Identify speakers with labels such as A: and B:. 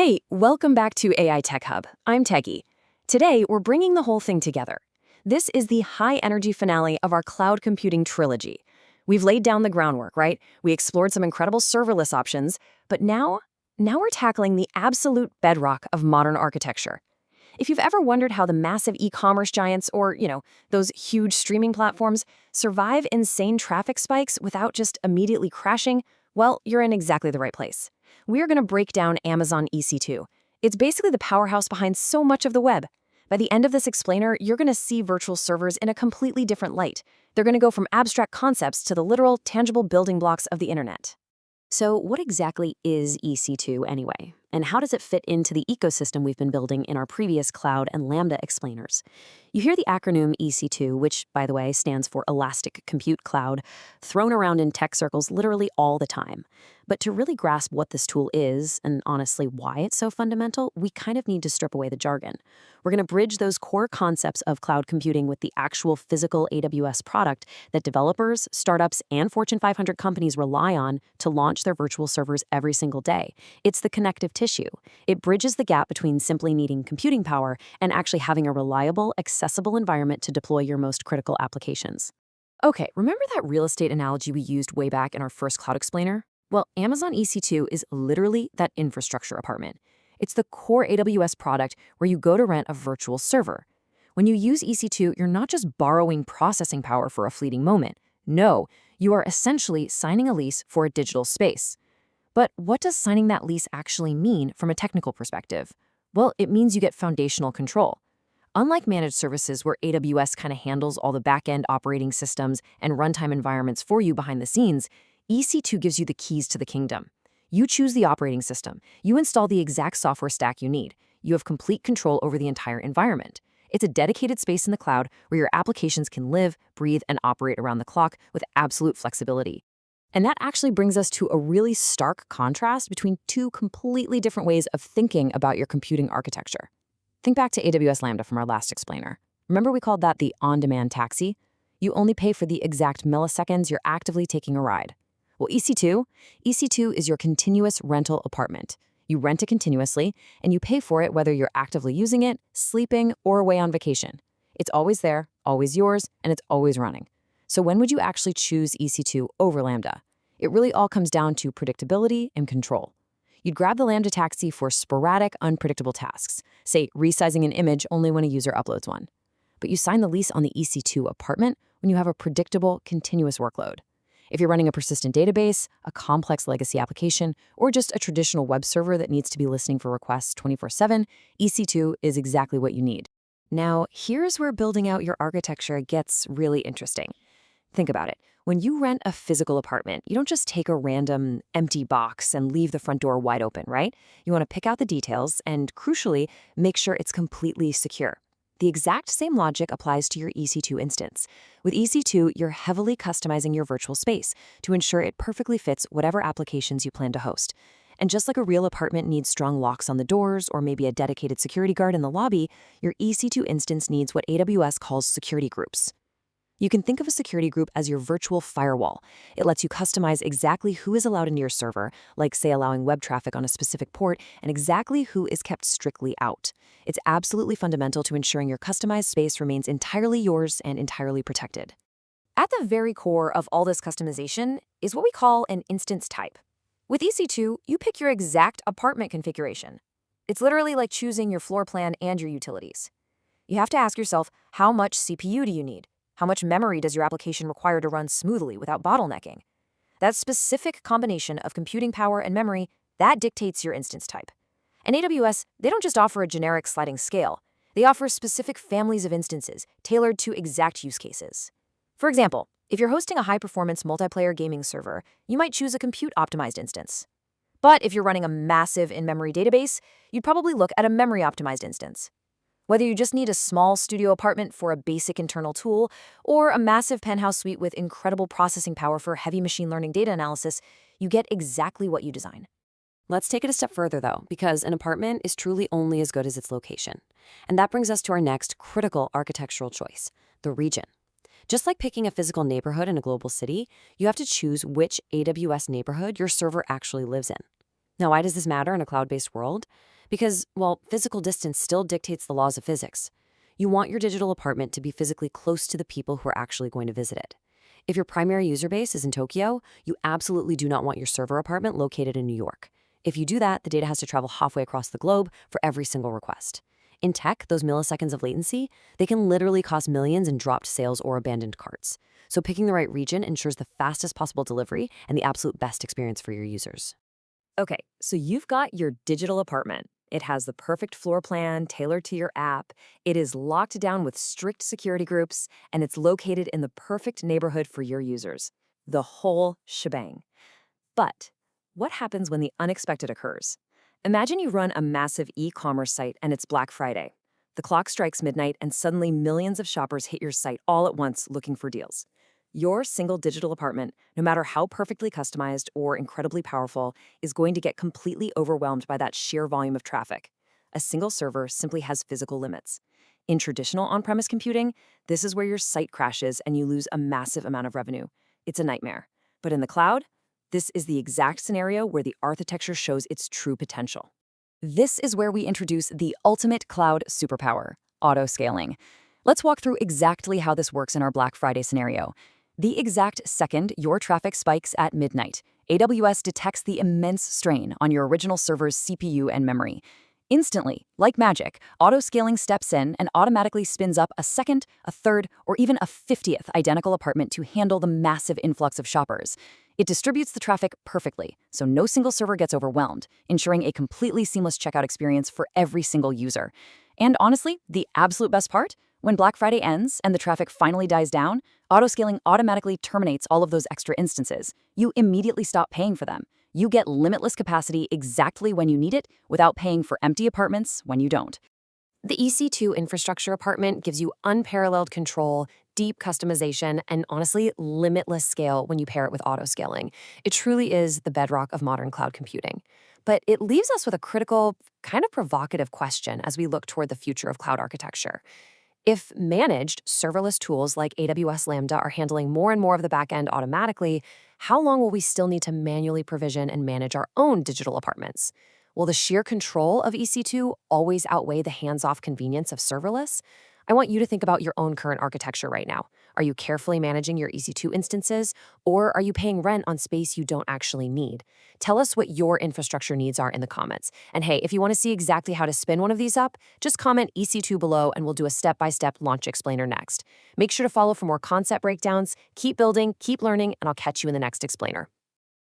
A: Hey, welcome back to AI Tech Hub. I'm Teggy. Today, we're bringing the whole thing together. This is the high-energy finale of our cloud computing trilogy. We've laid down the groundwork, right? We explored some incredible serverless options, but now we're tackling the absolute bedrock of modern architecture. If you've ever wondered how the massive e-commerce giants or, those huge streaming platforms survive insane traffic spikes without just immediately crashing, well, you're in exactly the right place. We're going to break down Amazon EC2. It's basically the powerhouse behind so much of the web. By the end of this explainer, you're going to see virtual servers in a completely different light. They're going to go from abstract concepts to the literal, tangible building blocks of the internet. So what exactly is EC2 anyway? And how does it fit into the ecosystem we've been building in our previous cloud and Lambda explainers? You hear the acronym EC2, which, by the way, stands for Elastic Compute Cloud, thrown around in tech circles literally all the time. But to really grasp what this tool is, and honestly why it's so fundamental, we kind of need to strip away the jargon. We're going to bridge those core concepts of cloud computing with the actual physical AWS product that developers, startups, and Fortune 500 companies rely on to launch their virtual servers every single day. It's the connective tissue. It bridges the gap between simply needing computing power and actually having a reliable, accessible environment to deploy your most critical applications. Okay, remember that real estate analogy we used way back in our first cloud explainer? Well, Amazon EC2 is literally that infrastructure apartment. It's the core AWS product where you go to rent a virtual server. When you use EC2, you're not just borrowing processing power for a fleeting moment. No, you are essentially signing a lease for a digital space. But what does signing that lease actually mean from a technical perspective? Well, it means you get foundational control. Unlike managed services where AWS kind of handles all the back-end operating systems and runtime environments for you behind the scenes, EC2 gives you the keys to the kingdom. You choose the operating system. You install the exact software stack you need. You have complete control over the entire environment. It's a dedicated space in the cloud where your applications can live, breathe, and operate around the clock with absolute flexibility. And that actually brings us to a really stark contrast between two completely different ways of thinking about your computing architecture. Think back to AWS Lambda from our last explainer. Remember we called that the on-demand taxi? You only pay for the exact milliseconds you're actively taking a ride. Well, EC2 is your continuous rental apartment. You rent it continuously, and you pay for it whether you're actively using it, sleeping, or away on vacation. It's always there, always yours, and it's always running. So when would you actually choose EC2 over Lambda? It really all comes down to predictability and control. You'd grab the Lambda taxi for sporadic, unpredictable tasks, say resizing an image only when a user uploads one. But you sign the lease on the EC2 apartment when you have a predictable, continuous workload. If you're running a persistent database, a complex legacy application, or just a traditional web server that needs to be listening for requests 24/7, EC2 is exactly what you need. Now, here's where building out your architecture gets really interesting. Think about it. When you rent a physical apartment, you don't just take a random empty box and leave the front door wide open, right? You want to pick out the details and, crucially, make sure it's completely secure. The exact same logic applies to your EC2 instance. With EC2, you're heavily customizing your virtual space to ensure it perfectly fits whatever applications you plan to host. And just like a real apartment needs strong locks on the doors or maybe a dedicated security guard in the lobby, your EC2 instance needs what AWS calls security groups. You can think of a security group as your virtual firewall. It lets you customize exactly who is allowed into your server, like say allowing web traffic on a specific port, and exactly who is kept strictly out. It's absolutely fundamental to ensuring your customized space remains entirely yours and entirely protected. At the very core of all this customization is what we call an instance type. With EC2, you pick your exact apartment configuration. It's literally like choosing your floor plan and your utilities. You have to ask yourself, how much CPU do you need? How much memory does your application require to run smoothly without bottlenecking? That specific combination of computing power and memory, that dictates your instance type. And AWS, they don't just offer a generic sliding scale. They offer specific families of instances tailored to exact use cases. For example, if you're hosting a high-performance multiplayer gaming server, you might choose a compute-optimized instance. But if you're running a massive in-memory database, you'd probably look at a memory-optimized instance. Whether you just need a small studio apartment for a basic internal tool or a massive penthouse suite with incredible processing power for heavy machine learning data analysis, you get exactly what you design. Let's take it a step further, though, because an apartment is truly only as good as its location. And that brings us to our next critical architectural choice, the region. Just like picking a physical neighborhood in a global city, you have to choose which AWS neighborhood your server actually lives in. Now, why does this matter in a cloud-based world? Because, well, physical distance still dictates the laws of physics. You want your digital apartment to be physically close to the people who are actually going to visit it. If your primary user base is in Tokyo, you absolutely do not want your server apartment located in New York. If you do that, the data has to travel halfway across the globe for every single request. In tech, those milliseconds of latency, they can literally cost millions in dropped sales or abandoned carts. So picking the right region ensures the fastest possible delivery and the absolute best experience for your users. Okay, so you've got your digital apartment. It has the perfect floor plan tailored to your app. It is locked down with strict security groups, and it's located in the perfect neighborhood for your users. The whole shebang. But what happens when the unexpected occurs? Imagine you run a massive e-commerce site and it's Black Friday. The clock strikes midnight and suddenly millions of shoppers hit your site all at once looking for deals. Your single digital apartment, no matter how perfectly customized or incredibly powerful, is going to get completely overwhelmed by that sheer volume of traffic. A single server simply has physical limits. In traditional on-premise computing, this is where your site crashes and you lose a massive amount of revenue. It's a nightmare. But in the cloud, this is the exact scenario where the architecture shows its true potential. This is where we introduce the ultimate cloud superpower, auto-scaling. Let's walk through exactly how this works in our Black Friday scenario. The exact second your traffic spikes at midnight, AWS detects the immense strain on your original server's CPU and memory. Instantly, like magic, auto-scaling steps in and automatically spins up a second, a third, or even a 50th identical apartment to handle the massive influx of shoppers. It distributes the traffic perfectly, so no single server gets overwhelmed, ensuring a completely seamless checkout experience for every single user. And honestly, the absolute best part? When Black Friday ends and the traffic finally dies down, autoscaling automatically terminates all of those extra instances. You immediately stop paying for them. You get limitless capacity exactly when you need it without paying for empty apartments when you don't. The EC2 infrastructure apartment gives you unparalleled control, deep customization, and honestly, limitless scale when you pair it with autoscaling. It truly is the bedrock of modern cloud computing. But it leaves us with a critical, kind of provocative question as we look toward the future of cloud architecture. If managed, serverless tools like AWS Lambda are handling more and more of the backend automatically, how long will we still need to manually provision and manage our own digital apartments? Will the sheer control of EC2 always outweigh the hands-off convenience of serverless? I want you to think about your own current architecture right now. Are you carefully managing your EC2 instances, or are you paying rent on space you don't actually need? Tell us what your infrastructure needs are in the comments. And hey, if you want to see exactly how to spin one of these up, just comment EC2 below and we'll do a step-by-step launch explainer next. Make sure to follow for more concept breakdowns. Keep building, keep learning, and I'll catch you in the next explainer.